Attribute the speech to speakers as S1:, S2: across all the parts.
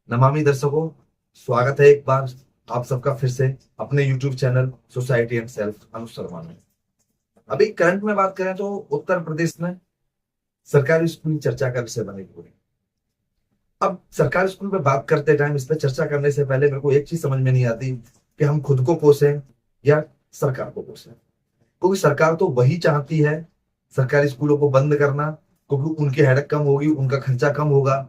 S1: नमामि दर्शकों, स्वागत है एक बार आप सबका फिर से अपने YouTube channel society and self अनुसरमा में। अभी करंट में बात करें तो उत्तर प्रदेश में सरकारी स्कूल की चर्चा का विषय बने हुए हैं। अब सरकारी स्कूल पे बात करते टाइम, इस पे चर्चा करने से पहले मेरे को एक चीज समझ में नहीं आती कि हम खुद को कोसें या सरकार को कोसें। क्योंकि सरकार तो वही चाहती है सरकारी स्कूलों को बंद करना, क्योंकि उनकी हेडक कम होगी, उनका खर्चा कम होगा।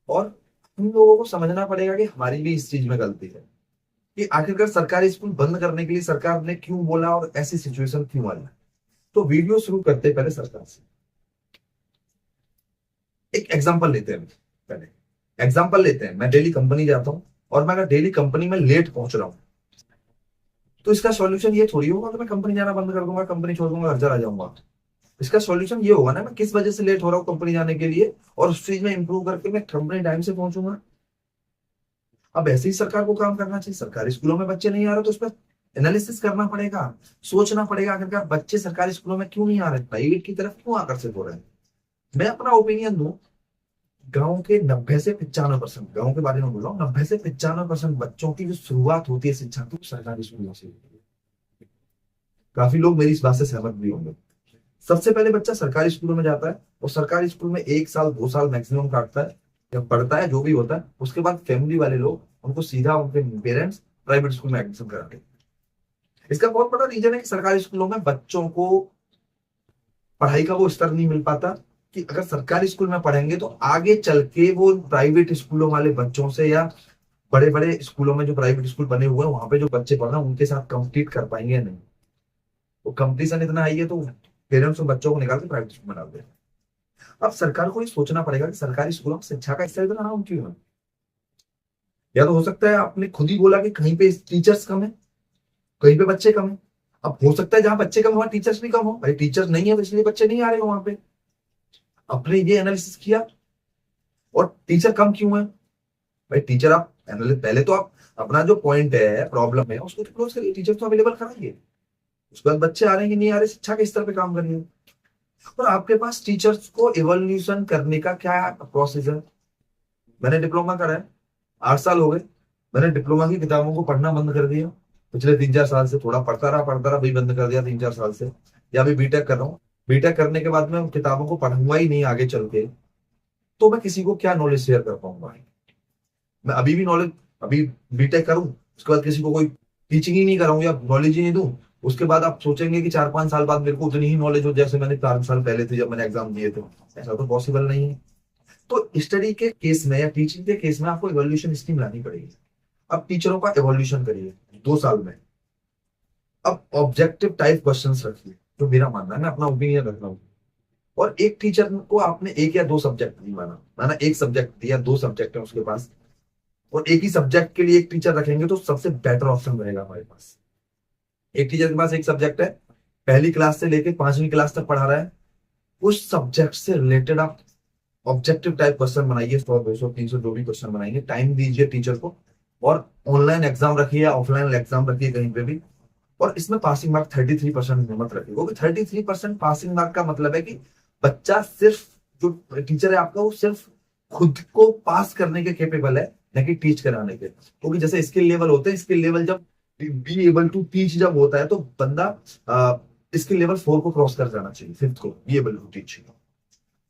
S1: और हम लोगों को समझना पड़ेगा कि हमारी भी इस चीज में गलती है कि आखिरकार सरकारी स्कूल बंद करने के लिए सरकार ने क्यों बोला और ऐसी सिचुएशन क्यों आई। तो वीडियो शुरू करते पहले सरकार से एक एग्जांपल लेते हैं। पहले एग्जांपल लेते हैं, मैं डेली कंपनी जाता हूँ और मैं अगर डेली कंपनी में लेट पहुंच रहा हूँ तो इसका सॉल्यूशन ये थोड़ी होगा कि मैं कंपनी जाना बंद कर दूंगा, कंपनी छोड़ दूंगा, घर चला जाऊंगा। इसका सॉल्यूशन ये होगा ना, मैं किस वजह से लेट हो रहा हूँ कंपनी जाने के लिए और उस चीज में इंप्रूव करके मैं कंपनी टाइम से पहुंचूंगा। अब ऐसे ही सरकार को काम करना चाहिए। सरकारी स्कूलों में बच्चे नहीं आ रहे तो उस पर एनालिसिस करना पड़ेगा, सोचना पड़ेगा आखिरकार बच्चे सरकारी स्कूलों में क्यों नहीं आ रहे, प्राइवेट की तरफ क्यों आकर्षित हो रहे हैं। मैं अपना ओपिनियन दूं, गांव के 90 से 95%, गांव के बारे में बोल रहा हूँ, 90 से 95% बच्चों की जो शुरुआत होती है शिक्षा की, वो सरकारी स्कूलों से होती है। काफी लोग मेरी इस बात से सहमत भी होंगे। सबसे पहले बच्चा सरकारी स्कूलों में जाता है और सरकारी स्कूल में 1 साल 2 साल मैक्सिमम काटता है, जब पढ़ता है जो भी होता है। उसके बाद फैमिली वाले लोग उनको सीधा उनके पेरेंट्स प्राइवेट स्कूल में एडमिशन कराते हैं। इसका बहुत बड़ा रीजन है कि सरकारी स्कूलों में बच्चों को पढ़ाई का वो स्तर नहीं मिल पाता कि अगर सरकारी स्कूल में पढ़ेंगे तो आगे चल के वो प्राइवेट स्कूलों वाले बच्चों से या बड़े बड़े स्कूलों में जो प्राइवेट स्कूल बने हुए हैं वहां पे जो बच्चे पढ़ रहे हैं उनके साथ कंपीट कर पाएंगे या नहीं। वो कंपटीशन इतना हाई है तो पेरेंट्स उन बच्चों को निकाल के प्राइवेट स्कूल में डाल दें। अब सरकार को ये सोचना पड़ेगा कि सरकारी स्कूलों में शिक्षा का स्तर इतना डाउन क्यों है। या तो हो सकता है आपने खुद ही बोला कि कहीं पे टीचर्स कम है, कहीं पे बच्चे कम है। अब हो सकता है जहां बच्चे कम है वहां टीचर्स भी कम हो, भाई टीचर्स नहीं है तो इसलिए बच्चे नहीं आ रहे हो वहां पे। आपने ये एनालिसिस किया और टीचर कम क्यों है। भाई टीचर आप पहले तो आप अपना जो पॉइंट है, प्रॉब्लम है, उसको क्लोज करिए, टीचर तो अवेलेबल कराइए। उसके बाद बच्चे आ रहे हैं कि नहीं आ रहे, शिक्षा के स्तर पे काम करिए। और आपके पास टीचर्स को इवोल्यूशन करने का क्या प्रोसेस है। मैंने डिप्लोमा करा है, 8 साल हो गए। मैंने डिप्लोमा की किताबों को पढ़ना बंद कर दिया पिछले 3 4 साल से। थोड़ा पढ़ता रहा भी बंद कर दिया 3 4 साल से। या अभी बीटेक कर रहा हूँ। बीटेक करने के बाद मैं किताबों को पढ़ूंगा ही नहीं आगे चल के, तो मैं किसी को क्या नॉलेज शेयर कर पाऊंगा। मैं अभी भी नॉलेज, अभी बीटेक करूं उसके बाद किसी को कोई टीचिंग ही नहीं कराऊं या नॉलेज ही नहीं दूं, उसके बाद आप सोचेंगे कि 4 5 साल बाद मेरे को उतनी ही नॉलेज हो जैसे मैंने 4 साल पहले थे जब मैंने एग्जाम दिए थे। ऐसा तो पॉसिबल नहीं है। तो स्टडी के केस में या टीचिंग के केस में आपको इवोल्यूशन स्कीम लानी पड़ेगी। अब टीचरों का इवोल्यूशन करिए 2 साल में। अब ऑब्जेक्टिव टाइप क्वेश्चंस रखिए, जो मेरा मानना है, मैं अपना ओपिनियन रख रहा हूँ। और एक टीचर को आपने 1 या 2 सब्जेक्ट नहीं माना, माना एक सब्जेक्ट दिया, 2 सब्जेक्ट है उसके पास, और एक ही सब्जेक्ट के लिए एक टीचर रखेंगे तो सबसे बेटर ऑप्शन रहेगा हमारे पास। एक टीचर के पास एक सब्जेक्ट है, पहली क्लास से लेकर 5वीं क्लास तक पढ़ा रहा है, उस सब्जेक्ट से रिलेटेड आप ऑब्जेक्टिव टाइप क्वेश्चन बनाइए, 100 200 300 जो भी क्वेश्चन बनाएंगे, टाइम दीजिए टीचर को। और ऑनलाइन एग्जाम रखिए या ऑफलाइन एग्जाम रखिए कहीं पे भी। और इसमें पासिंग मार्क 33% मत रखिए, क्योंकि 33% पासिंग मार्क का मतलब है कि बच्चा सिर्फ, जो टीचर है आपका, वो सिर्फ खुद को पास करने के केपेबल है, न कि टीच कराने के। क्योंकि जैसे स्किल लेवल होते हैं, स्किल लेवल जब बी एबल टू टीच जब होता है तो बंदा स्किल लेवल 4 को क्रॉस कर जाना चाहिए, 5th को बी एबल टू टीच।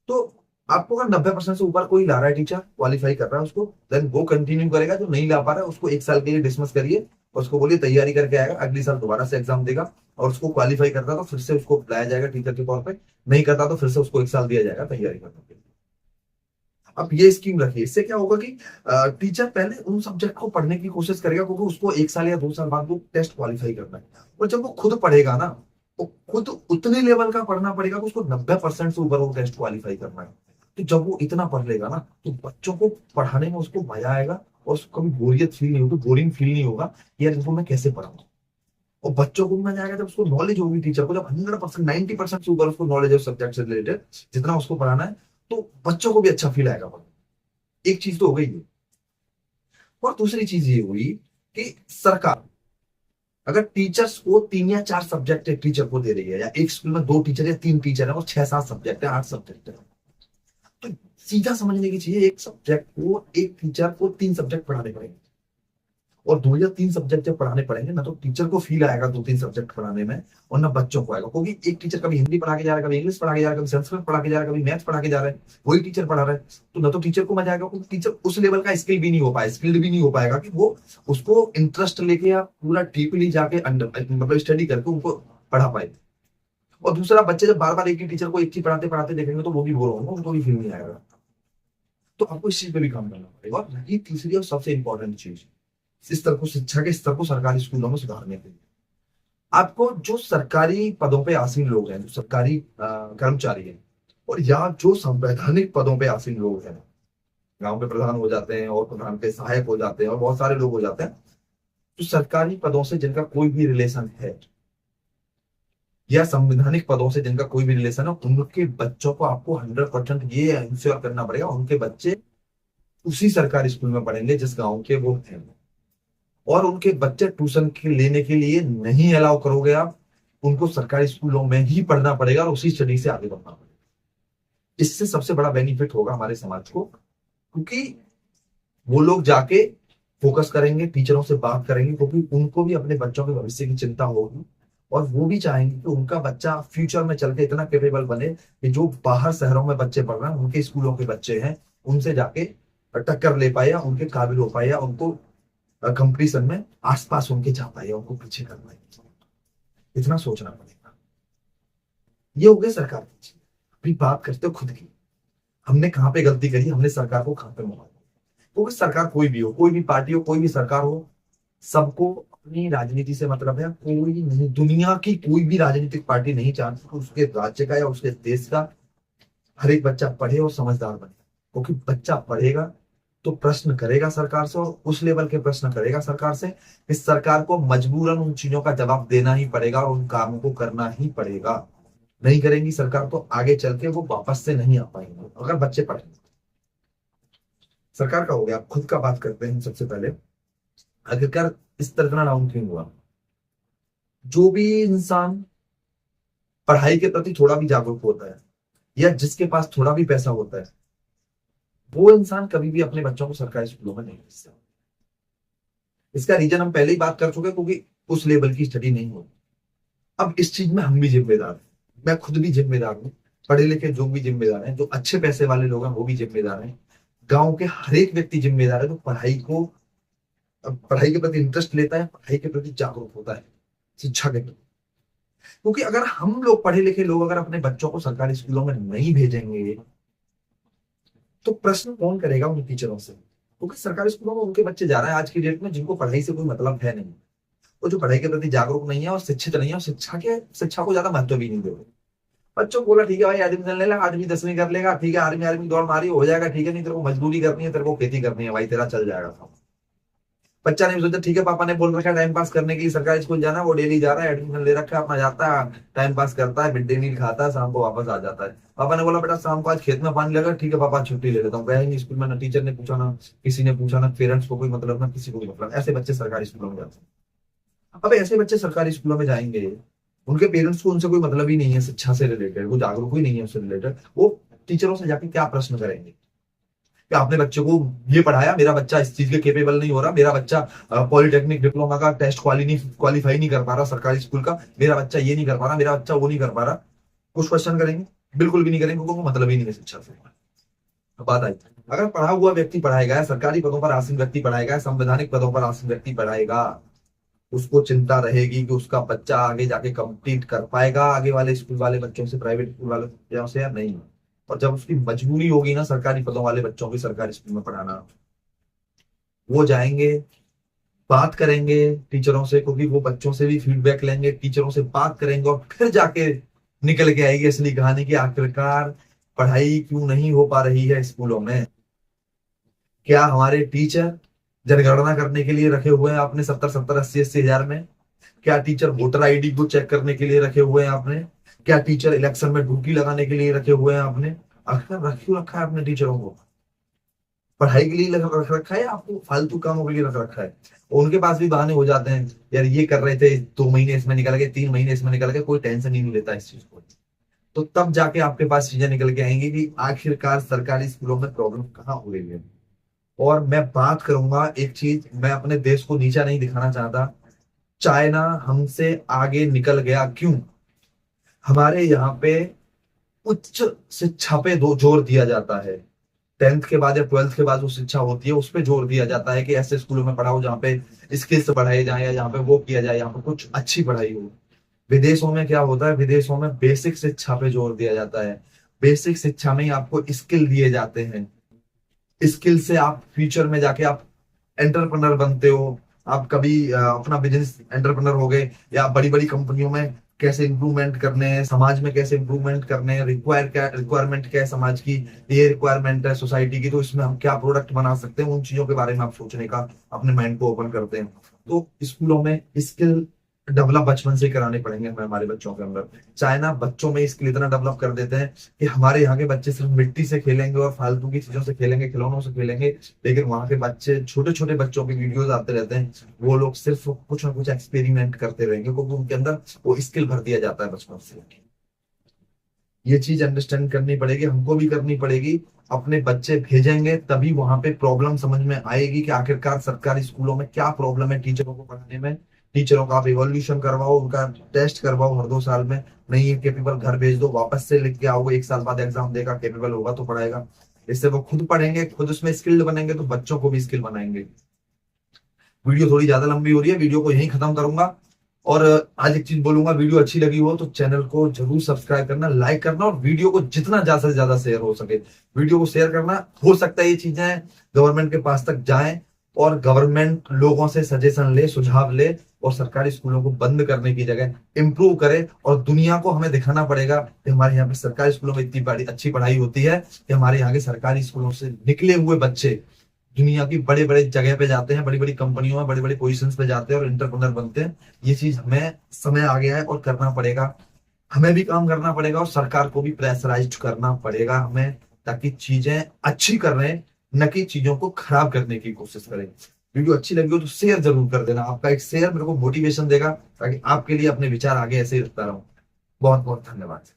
S1: तो आपको अगर 90% से ऊपर कोई ला रहा है, टीचर क्वालिफाई कर रहा है उसको, देन वो कंटिन्यू करेगा। जो नहीं ला पा रहा है उसको 1 साल के लिए डिसमिस करिए और उसको बोलिए तैयारी करके आएगा, अगली साल दोबारा से एग्जाम देगा। और उसको क्वालिफाई करता तो फिर से उसको बुलाया जाएगा टीचर के तौर पे, नहीं करता तो फिर से उसको 1 साल दिया जाएगा तैयारी करने के लिए। अब ये स्कीम रखिए, इससे क्या होगा कि टीचर पहले उन सब्जेक्ट को पढ़ने की कोशिश करेगा, क्योंकि उसको 1 साल या 2 साल बाद वो टेस्ट क्वालिफाई करना है। और जब वो खुद पढ़ेगा ना, तो खुद उतने लेवल का पढ़ना पड़ेगा कि उसको 90% से ऊपर वो टेस्ट क्वालिफाई करना है। तो जब वो इतना पढ़ लेगा ना, तो बच्चों को पढ़ाने में उसको मजा आएगा और उसको कभी बोरियत फील नहीं होगी, बोरिंग फील नहीं होगा यार इनको मैं कैसे पढ़ाऊंगा। और बच्चों को भी मजा आएगा जब उसको नॉलेज होगी, टीचर को जब 100% 90% से ऊपर उसको नॉलेज है सब्जेक्ट से रिलेटेड जितना उसको पढ़ाना है, तो बच्चों को भी अच्छा फील आएगा। एक चीज तो हो गई ये। और दूसरी चीज ये हुई कि सरकार अगर टीचर्स को 3 या 4 सब्जेक्ट एक टीचर को दे रही है, या एक स्कूल में 2 टीचर या 3 टीचर है और 6 7 सब्जेक्ट है, 8 सब्जेक्ट है, तो सीधा समझने की चाहिए, एक सब्जेक्ट को एक टीचर को 3 सब्जेक्ट पढ़ाने पड़ेंगे, और 2 या 3 सब्जेक्ट जब पढ़ाने पड़ेंगे ना, तो टीचर को फील आएगा 2-3 सब्जेक्ट पढ़ाने में, और ना बच्चों को आएगा, क्योंकि एक टीचर कभी हिंदी पढ़ा के जा रहा है, कभी इंग्लिश पढ़ा के जा रहा है, कभी संस्कृत पढ़ा के जा रहा है, कभी मैथ्स पढ़ा के जा रहा है, वही टीचर पढ़ा रहा है। तो ना तो टीचर को मजा आएगा, क्योंकि टीचर उस लेवल का स्किल भी नहीं हो पाए स्किल्ड भी नहीं हो पाएगा कि वो उसको इंटरेस्ट लेके या पूरा डीपली जाके अंडर मतलब स्टडी करके उनको पढ़ा पाए। और दूसरा, बच्चे जब बार बार एक ही टीचर को एक चीज पढ़ाते पढ़ाते देखेंगे तो वो भी बोर होंगे, उनको भी फील नहीं आएगा। तो आपको इस चीज पे भी काम करना पड़ेगा। और ये तीसरी और सबसे इंपॉर्टेंट चीज, इस स्तर को, शिक्षा के स्तर को सरकारी स्कूलों में सुधारने के लिए आपको जो सरकारी पदों पे आसीन लोग हैं, जो सरकारी कर्मचारी हैं, और या जो संवैधानिक पदों पे आसीन लोग हैं, गांव के प्रधान हो जाते हैं और प्रधान के सहायक हो जाते हैं और बहुत सारे लोग हो जाते हैं, तो सरकारी पदों से जिनका कोई भी रिलेशन है या संवैधानिक पदों से जिनका कोई भी रिलेशन है, उनके बच्चों को आपको 100% ये इंश्योर करना पड़ेगा उनके बच्चे उसी सरकारी स्कूल में पढ़ेंगे जिस गांव के वो हैं। और उनके बच्चे ट्यूशन के लेने के लिए नहीं अलाउ करोगे आप, उनको सरकारी स्कूलों में ही पढ़ना पड़ेगा और उसी स्टडी से आगे बढ़ना पड़ेगा। इससे सबसे बड़ा बेनिफिट होगा हमारे समाज को, क्योंकि वो लोग जाके फोकस करेंगे, टीचरों से बात करेंगे, क्योंकि उनको भी अपने बच्चों के भविष्य की चिंता होगी, और वो भी चाहेंगे कि उनका बच्चा फ्यूचर में चल के इतना कैपेबल बने कि जो बाहर शहरों में बच्चे पढ़ रहे हैं, उनके स्कूलों के बच्चे हैं, उनसे जाके टक्कर ले पाए या उनके काबिल हो पाए या उनको कंपटीशन में आसपास उनके जा पाए या उनको पीछे कर पाए। इतना सोचना पड़ेगा। ये हो गया सरकार की चीज। अभी बात करते हो खुद की, हमने कहाँ पे गलती करी, हमने सरकार को कहाँ पे मारा। क्योंकि सरकार कोई भी हो, कोई भी पार्टी हो, कोई भी सरकार हो, सबको अपनी राजनीति से मतलब है। कोई नहीं, दुनिया की कोई भी राजनीतिक पार्टी नहीं चाहती कि उसके राज्य का या उसके देश का हर एक बच्चा पढ़े और समझदार बने, क्योंकि बच्चा पढ़ेगा तो प्रश्न करेगा सरकार से, और उस लेवल के प्रश्न करेगा सरकार से, इस सरकार को मजबूरन उन चीजों का जवाब देना ही पड़ेगा और उन कामों को करना ही पड़ेगा। नहीं करेंगी सरकार तो आगे चल के वो वापस से नहीं आ पाएंगे अगर बच्चे पढ़ेंगे। सरकार का हो गया, खुद का बात करते हैं सबसे पहले। आखिरकार इस तरह का डाउन क्यों हुआ? जो भी इंसान पढ़ाई के प्रति थोड़ा भी जागरूक होता है या जिसके पास थोड़ा भी पैसा होता है, वो इंसान कभी भी अपने बच्चों को सरकारी स्कूलों में नहीं भेजता। इसका रीजन हम पहले ही बात कर चुके हैं, क्योंकि उस लेवल की स्टडी नहीं होती। अब इस चीज में हम भी जिम्मेदार हैं, मैं खुद भी जिम्मेदार हूँ, पढ़े लिखे जो भी जिम्मेदार हैं, जो अच्छे पैसे वाले लोग हैं वो भी जिम्मेदार हैं, गांव के हर एक व्यक्ति जिम्मेदार है जो पढ़ाई के प्रति इंटरेस्ट लेता है, पढ़ाई के प्रति जागरूक होता है, शिक्षा के प्रति। क्योंकि अगर हम लोग पढ़े लिखे लोग अगर अपने बच्चों को सरकारी स्कूलों में नहीं भेजेंगे तो प्रश्न कौन करेगा उन टीचरों से? क्योंकि सरकारी स्कूलों में उनके बच्चे जा रहे हैं आज की डेट में जिनको पढ़ाई से कोई मतलब है नहीं, वो जो पढ़ाई के प्रति जागरूक नहीं है और शिक्षित नहीं है और शिक्षा को ज्यादा महत्व भी नहीं दे रहे। बच्चों को बोला ठीक है भाई एडमिशन ले ला, आदमी 10वीं कर लेगा, ठीक है, आर्मी दौड़ मारी हो जाएगा, ठीक है, नहीं तेरे को मजदूरी करनी है, तेरे को खेती करनी है, भाई तेरा चल जाएगा सब। बच्चा नहीं सोचता ठीक है पापा ने बोल रखा है टाइम पास करने के लिए सरकारी स्कूल जाना, वो डेली जा रहा है, एडमिशन ले रखा है, अपना जाता है, टाइम पास करता है, मिड डे मील खाता है, शाम को वापस आ जाता है। पापा ने बोला बेटा शाम को आज खेत में पानी लगा, ठीक है पापा छुट्टी ले लेता हूँ, गया ही नहीं स्कूल में, ना टीचर ने पूछा, ना किसी ने पूछा, ना पेरेंट्स को कोई मतलब, ना किसी को कोई मतलब। ऐसे बच्चे सरकारी स्कूलों में जाते हैं। अब ऐसे बच्चे सरकारी स्कूलों में जाएंगे, उनके पेरेंट्स को उनसे कोई मतलब ही नहीं है शिक्षा से रिलेटेड, वो जागरूक ही नहीं है उससे रिलेटेड, वो टीचरों से जाके क्या प्रश्न करेंगे कि आपने बच्चे को ये पढ़ाया, मेरा बच्चा इस चीज के केपेबल नहीं हो रहा, मेरा बच्चा पॉलिटेक्निक डिप्लोमा का टेस्ट क्वालिफाई नहीं कर पा रहा सरकारी स्कूल का, मेरा बच्चा ये नहीं कर पा रहा, मेरा बच्चा वो नहीं कर पा रहा। कुछ क्वेश्चन करेंगे? बिल्कुल भी नहीं करेंगे, क्योंकि मतलब ही नहीं है शिक्षा से। बात आई, अगर पढ़ा हुआ व्यक्ति पढ़ाएगा, सरकारी पदों पर आसीन व्यक्ति पढ़ाएगा, संवैधानिक पदों पर आसीन व्यक्ति पढ़ाएगा, उसको चिंता रहेगी कि उसका बच्चा आगे जाके कंप्लीट कर पाएगा आगे वाले स्कूल वाले बच्चों से, प्राइवेट स्कूल वाले बच्चों से, या नहीं। और जब उसकी मजबूरी होगी ना सरकारी पदों वाले बच्चों की सरकारी स्कूल में पढ़ाना, वो जाएंगे, बात करेंगे टीचरों से, क्योंकि वो बच्चों से भी फीडबैक लेंगे, टीचरों से बात करेंगे, और फिर जाके निकल के आएगी असली कहानी की आखिरकार पढ़ाई क्यों नहीं हो पा रही है स्कूलों में। क्या हमारे टीचर जनगणना करने के लिए रखे हुए हैं आपने 70-70, 80-80 हजार में? क्या टीचर वोटर आईडी को चेक करने के लिए रखे हुए हैं आपने? क्या टीचर इलेक्शन में ड्यूटी लगाने के लिए रखे हुए हैं आपने? आखिर रखा है आपने टीचरों को? पढ़ाई के लिए रख रखा है, आपको फालतू कामों के लिए रख रखा है? उनके पास भी बहाने हो जाते हैं, यार ये कर रहे थे, 2 महीने इसमें निकल गए, 3 महीने इसमें निकल गए, कोई टेंशन ही नहीं लेता इस चीज को। तो तब जाके आपके पास चीजें निकल के आएंगी कि आखिरकार सरकारी स्कूलों में प्रॉब्लम कहाँ हो रही है। और मैं बात करूंगा एक चीज, मैं अपने देश को नीचा नहीं दिखाना चाहता। चाइना हमसे आगे निकल गया क्यों? हमारे यहाँ पे उच्च शिक्षा पे दो जोर दिया जाता है। 10th के बाद या 12th के बाद जो शिक्षा होती है उस पे जोर दिया जाता है कि ऐसे स्कूलों में पढ़ाओ जहाँ पे स्किल्स पढ़ाए जाए, या जहाँ पे वो किया जाए, यहाँ पे कुछ अच्छी पढ़ाई हो। विदेशों में क्या होता है, विदेशों में बेसिक शिक्षा पे जोर दिया जाता है। बेसिक शिक्षा में ही आपको स्किल दिए जाते हैं। स्किल से आप फ्यूचर में जाके आप एंटरप्रेनर बनते हो। आप कभी अपना बिजनेस एंटरप्रेनर हो गए, या बड़ी बड़ी कंपनियों में कैसे इंप्रूवमेंट करने हैं, समाज में कैसे इंप्रूवमेंट करने हैं, रिक्वायरमेंट क्या है समाज की, ये रिक्वायरमेंट है सोसाइटी की, तो इसमें हम क्या प्रोडक्ट बना सकते हैं, उन चीजों के बारे में आप सोचने का अपने माइंड को ओपन करते हैं। तो स्कूलों में स्किल डेवलप बचपन से ही कराने पड़ेंगे हमें हमारे बच्चों के अंदर। चाइना बच्चों में स्किल इतना डेवलप कर देते हैं कि हमारे यहाँ के बच्चे सिर्फ मिट्टी से खेलेंगे और फालतू की चीजों से खेलेंगे, खिलौनों से खेलेंगे, लेकिन वहां के बच्चे, छोटे छोटे बच्चों के वीडियोस आते रहते हैं, वो लोग सिर्फ कुछ ना कुछ एक्सपेरिमेंट करते रहेंगे क्योंकि उनके अंदर वो स्किल भर दिया जाता है बचपन से। ये चीज अंडरस्टैंड करनी पड़ेगी, हमको भी करनी पड़ेगी। अपने बच्चे भेजेंगे तभी वहां पे प्रॉब्लम समझ में आएगी कि आखिरकार सरकारी स्कूलों में क्या प्रॉब्लम है टीचरों को पढ़ाने में। टीचरों का आप इवोल्यूशन करवाओ, उनका टेस्ट करवाओ हर 2 साल में। नहीं है केपेबल, घर भेज दो, वापस से लिख के आओगे, 1 साल बाद एग्जाम देगा, केपेबल होगा तो पढ़ाएगा। इससे वो खुद पढ़ेंगे, खुद उसमें स्किल्ड बनेंगे, तो बच्चों को भी स्किल बनाएंगे। वीडियो थोड़ी ज्यादा लंबी हो रही है, वीडियो को यहीं खत्म करूंगा। और आज एक चीज बोलूंगा, वीडियो अच्छी लगी हो तो चैनल को जरूर सब्सक्राइब करना, लाइक करना, और वीडियो को जितना ज्यादा से ज्यादा शेयर हो सके वीडियो को शेयर करना। हो सकता है ये चीजें गवर्नमेंट के पास तक जाएं और गवर्नमेंट लोगों से सजेशन ले, सुझाव ले, और सरकारी स्कूलों को बंद करने की जगह इम्प्रूव करे। और दुनिया को हमें दिखाना पड़ेगा कि हमारे यहाँ पे सरकारी स्कूलों में इतनी बड़ी अच्छी पढ़ाई होती है कि हमारे यहाँ के सरकारी स्कूलों से निकले हुए बच्चे दुनिया की बड़े बड़े जगह पे जाते हैं, बड़ी बड़ी कंपनियों में बड़े बड़े पोजीशंस पे जाते हैं और इंटरप्रेन्योर बनते हैं। ये चीज हमें समय आ गया है और करना पड़ेगा। हमें भी काम करना पड़ेगा और सरकार को भी प्रेशराइज करना पड़ेगा हमें, ताकि चीजें अच्छी कर रहे हैं, न कि चीजों को खराब करने की कोशिश करें। वीडियो अच्छी लगी हो तो शेयर जरूर कर देना। आपका एक शेयर मेरे को मोटिवेशन देगा, ताकि आपके लिए अपने विचार आगे ऐसे ही रखता रहूं। बहुत बहुत धन्यवाद।